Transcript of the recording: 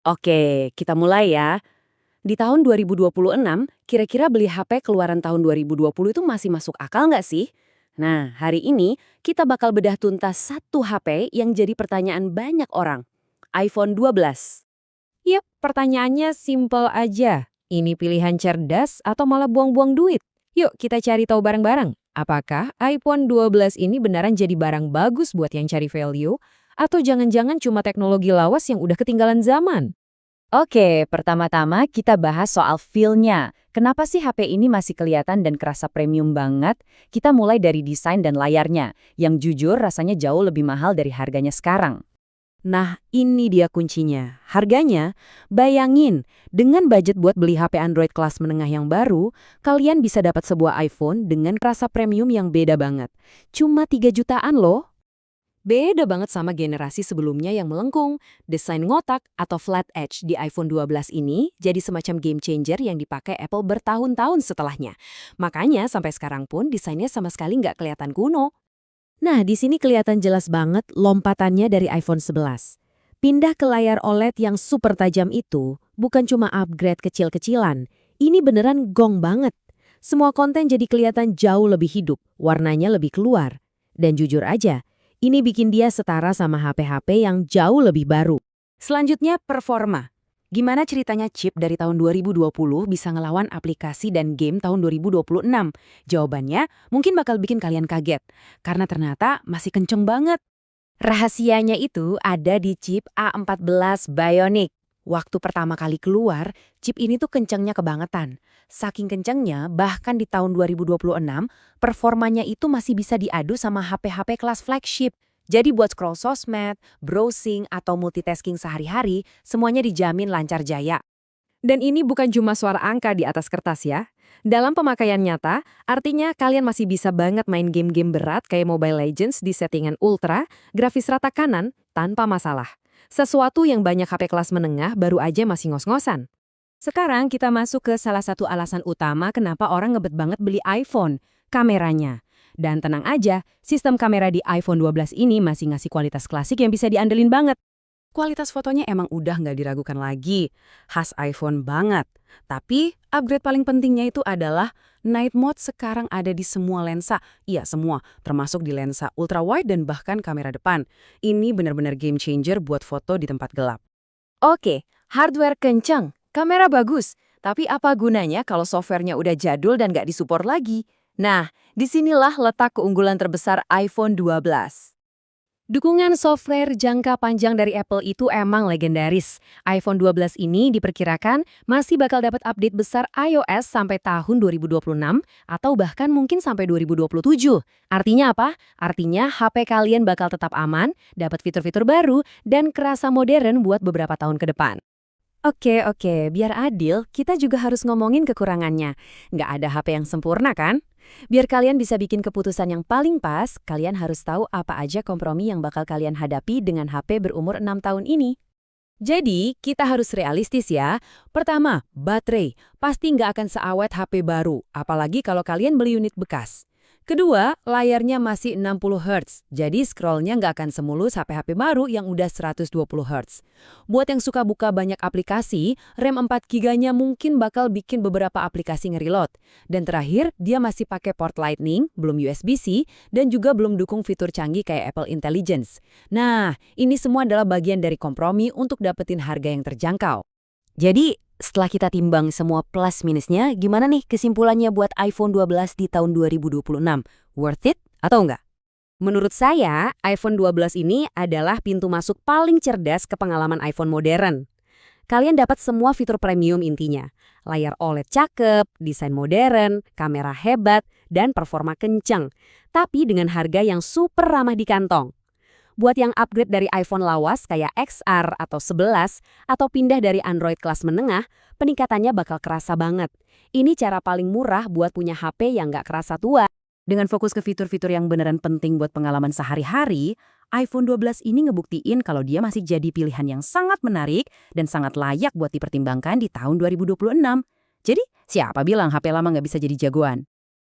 Oke, kita mulai ya. Di tahun 2026, kira-kira beli HP keluaran tahun 2020 itu masih masuk akal nggak sih? Nah, hari ini kita bakal bedah tuntas satu HP yang jadi pertanyaan banyak orang. iPhone 12. Yap, pertanyaannya simpel aja. Ini pilihan cerdas atau malah buang-buang duit? Yuk kita cari tahu bareng-bareng. Apakah iPhone 12 ini beneran jadi barang bagus buat yang cari value? Atau jangan-jangan cuma teknologi lawas yang udah ketinggalan zaman? Oke, pertama-tama kita bahas soal feel-nya. Kenapa sih HP ini masih kelihatan dan kerasa premium banget? Kita mulai dari desain dan layarnya, yang jujur rasanya jauh lebih mahal dari harganya sekarang. Nah, ini dia kuncinya. Harganya, bayangin, dengan budget buat beli HP Android kelas menengah yang baru, kalian bisa dapat sebuah iPhone dengan rasa premium yang beda banget. Cuma 3 jutaan loh. Beda banget sama generasi sebelumnya yang melengkung. Desain ngotak atau flat edge di iPhone 12 ini jadi semacam game changer yang dipakai Apple bertahun-tahun setelahnya. Makanya sampai sekarang pun desainnya sama sekali nggak kelihatan kuno. Nah, di sini kelihatan jelas banget lompatannya dari iPhone 11. Pindah ke layar OLED yang super tajam itu bukan cuma upgrade kecil-kecilan. Ini beneran gong banget. Semua konten jadi kelihatan jauh lebih hidup, warnanya lebih keluar. Dan jujur aja, ini bikin dia setara sama HP-HP yang jauh lebih baru. Selanjutnya, performa. Gimana ceritanya chip dari tahun 2020 bisa ngelawan aplikasi dan game tahun 2026? Jawabannya mungkin bakal bikin kalian kaget, karena ternyata masih kenceng banget. Rahasianya itu ada di chip A14 Bionic. Waktu pertama kali keluar, chip ini tuh kencengnya kebangetan. Saking kencengnya, bahkan di tahun 2026, performanya itu masih bisa diadu sama HP-HP kelas flagship. Jadi buat scroll sosmed, browsing, atau multitasking sehari-hari, semuanya dijamin lancar jaya. Dan ini bukan cuma suara angka di atas kertas ya. Dalam pemakaian nyata, artinya kalian masih bisa banget main game-game berat kayak Mobile Legends di settingan ultra, grafis rata kanan, tanpa masalah. Sesuatu yang banyak HP kelas menengah baru aja masih ngos-ngosan. Sekarang kita masuk ke salah satu alasan utama kenapa orang ngebet banget beli iPhone, kameranya. Dan tenang aja, sistem kamera di iPhone 12 ini masih ngasih kualitas klasik yang bisa diandelin banget. Kualitas fotonya emang udah nggak diragukan lagi, khas iPhone banget. Tapi upgrade paling pentingnya itu adalah Night Mode sekarang ada di semua lensa. Iya semua, termasuk di lensa ultra wide dan bahkan kamera depan. Ini benar-benar game changer buat foto di tempat gelap. Oke, hardware kencang, kamera bagus. Tapi apa gunanya kalau softwarenya udah jadul dan nggak disupport lagi? Nah, disinilah letak keunggulan terbesar iPhone 12. Dukungan software jangka panjang dari Apple itu emang legendaris. iPhone 12 ini diperkirakan masih bakal dapat update besar iOS sampai tahun 2026 atau bahkan mungkin sampai 2027. Artinya apa? Artinya HP kalian bakal tetap aman, dapat fitur-fitur baru, dan kerasa modern buat beberapa tahun ke depan. Oke, biar adil, kita juga harus ngomongin kekurangannya. Nggak ada HP yang sempurna kan? Biar kalian bisa bikin keputusan yang paling pas, kalian harus tahu apa aja kompromi yang bakal kalian hadapi dengan HP berumur 6 tahun ini. Jadi, kita harus realistis ya. Pertama, baterai. Pasti nggak akan seawet HP baru, apalagi kalau kalian beli unit bekas. Kedua, layarnya masih 60 Hz, jadi scrollnya nggak akan semulus HP-HP baru yang udah 120 Hz. Buat yang suka buka banyak aplikasi, RAM 4 GB-nya mungkin bakal bikin beberapa aplikasi nge-reload. Dan terakhir, dia masih pakai port Lightning, belum USB-C, dan juga belum dukung fitur canggih kayak Apple Intelligence. Nah, ini semua adalah bagian dari kompromi untuk dapetin harga yang terjangkau. Jadi, setelah kita timbang semua plus minusnya, gimana nih kesimpulannya buat iPhone 12 di tahun 2026? Worth it atau enggak? Menurut saya, iPhone 12 ini adalah pintu masuk paling cerdas ke pengalaman iPhone modern. Kalian dapat semua fitur premium intinya. Layar OLED cakep, desain modern, kamera hebat, dan performa kencang. Tapi dengan harga yang super ramah di kantong. Buat yang upgrade dari iPhone lawas kayak XR atau 11 atau pindah dari Android kelas menengah, peningkatannya bakal kerasa banget. Ini cara paling murah buat punya HP yang nggak kerasa tua. Dengan fokus ke fitur-fitur yang beneran penting buat pengalaman sehari-hari, iPhone 12 ini ngebuktiin kalau dia masih jadi pilihan yang sangat menarik dan sangat layak buat dipertimbangkan di tahun 2026. Jadi, siapa bilang HP lama nggak bisa jadi jagoan?